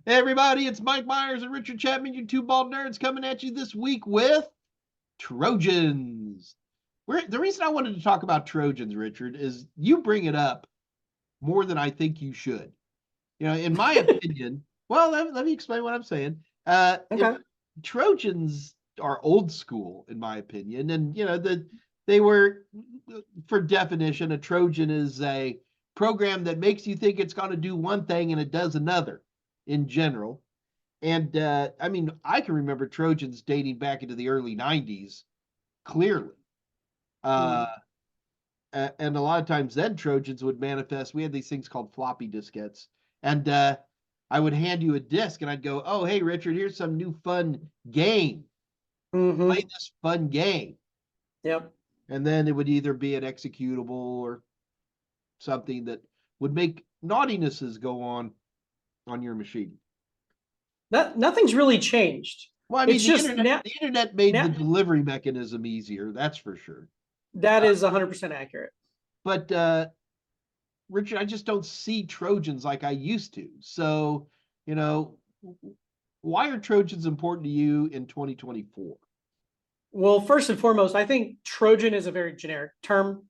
Hey everybody, it's Mike Meyers and Richard Chapman, you two bald nerds, coming at you this week with Trojans. The reason I wanted to talk about Trojans, Richard, is you bring it up more than I think you should. In my opinion, well, let me explain what I'm saying. If Okay. Trojans are old school, in my opinion, and they were, for definition, a Trojan is a program that makes you think it's going to do one thing and it does another in general. And I mean, I can remember Trojans dating back into the early 90s clearly. Uh, Mm. and a lot of times then Trojans would manifest. We had these things called floppy diskettes. And I would hand you a disc and I'd go, oh, hey, Richard, here's some new fun game. Play Mm-hmm. this fun game. Yep. And then it would either be an executable or something that would make naughtinesses go on your machine. Nothing's really changed. Well, I mean, It's the just internet now, the internet made the now delivery mechanism easier, that's for sure. that is 100% accurate. But Richard, I just don't see Trojans like I used to. So, you know, why are Trojans important to you in 2024? Well, first and foremost, I think Trojan is a very generic term.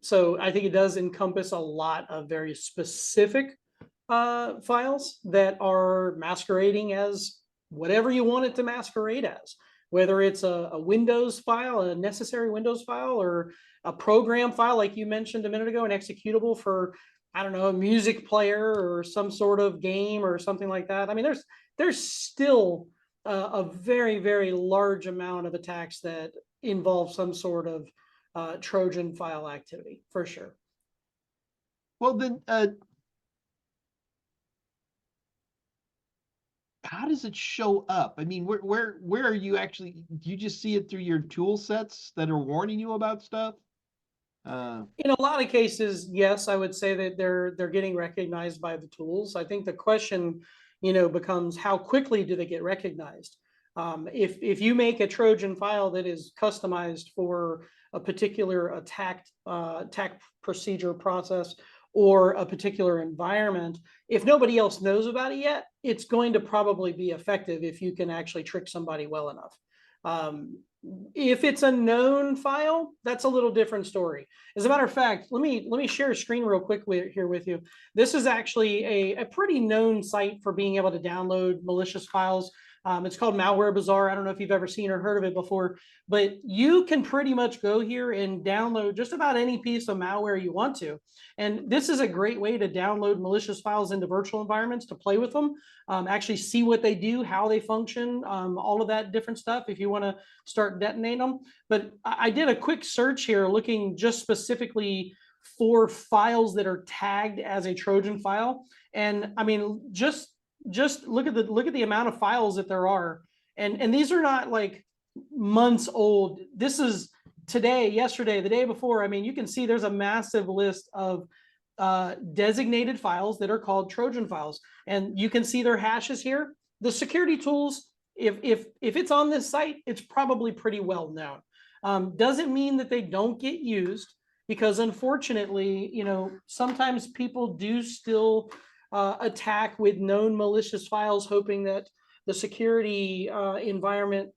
So I think it does encompass a lot of very specific files that are masquerading as whatever you want it to masquerade as, whether it's a Windows file, a necessary Windows file, or a program file, like you mentioned a minute ago, an executable for, I don't know, a music player or some sort of game or something like that. I mean, there's still a very, very large amount of attacks that involve some sort of Trojan file activity, for sure. Well, then, how does it show up? I mean, where are you actually? Do you just see it through your tool sets that are warning you about stuff? In a lot of cases, yes, I would say that they're getting recognized by the tools. I think the question, becomes how quickly do they get recognized? If you make a Trojan file that is customized for a particular attack procedure process or a particular environment, if nobody else knows about it yet, it's going to probably be effective if you can actually trick somebody well enough. Um, if it's a known file, that's a little different story. As a matter of fact, let me share a screen real quick here with you. This is actually a pretty known site for being able to download malicious files. It's called Malware Bazaar. I don't know if you've ever seen or heard of it before, but you can pretty much go here and download just about any piece of malware you want to. And this is a great way to download malicious files into virtual environments to play with them, actually see what they do, how they function, all of that different stuff if you want to start detonating them. But I did a quick search here looking just specifically for files that are tagged as a Trojan file. And I mean, just look at the amount of files that there are. And these are not like months old. This is today, yesterday, the day before. I mean, you can see there's a massive list of designated files that are called Trojan files. And you can see their hashes here. The security tools, if it's on this site, it's probably pretty well known. Doesn't mean that they don't get used, because unfortunately, sometimes people do still attack with known malicious files, hoping that the security environment,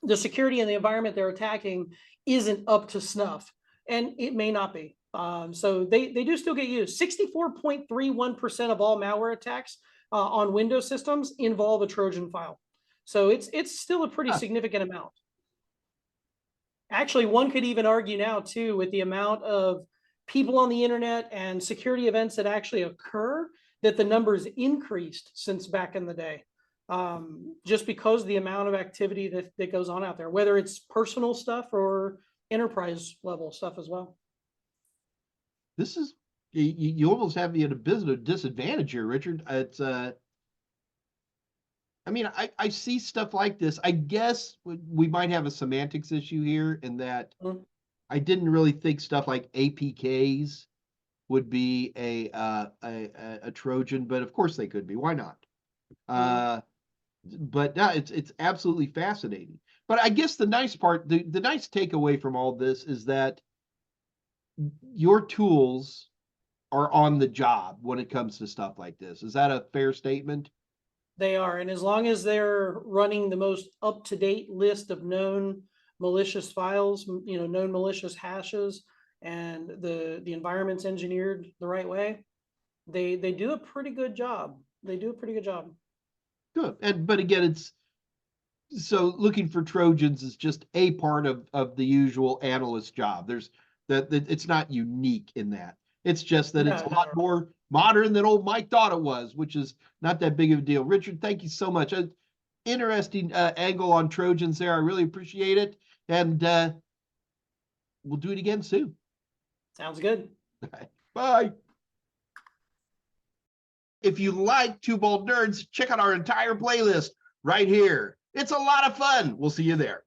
the security in the environment they're attacking isn't up to snuff, and it may not be. So they do still get used. 64.31% of all malware attacks on Windows systems involve a Trojan file. So it's still a pretty significant amount. Actually, one could even argue now too, with the amount of people on the internet and security events that actually occur, that the numbers increased since back in the day. Just because of the amount of activity that goes on out there, whether it's personal stuff or enterprise level stuff as well. This is you almost have me at a business disadvantage here, Richard. It's I mean, I see stuff like this. I guess we might have a semantics issue here in that I didn't really think stuff like APKs would be a Trojan, but of course they could be. Why not? But no, it's absolutely fascinating. But I guess the nice part, the nice takeaway from all this is that your tools are on the job when it comes to stuff like this. Is that a fair statement? They are, and as long as they're running the most up-to-date list of known malicious files, known malicious hashes, and the environment's engineered the right way, they do a pretty good job. They do a pretty good job. Good. But again, it's so looking for Trojans is just a part of the usual analyst job. There's that it's not unique in that. It's just that it's No, a not lot at all. more modern than old Mike thought it was, which is not that big of a deal. Richard, thank you so much. Interesting angle on Trojans there. I really appreciate it. And we'll do it again soon. Sounds good. Bye. If you like Two Bald Nerds, check out our entire playlist right here. It's a lot of fun. We'll see you there.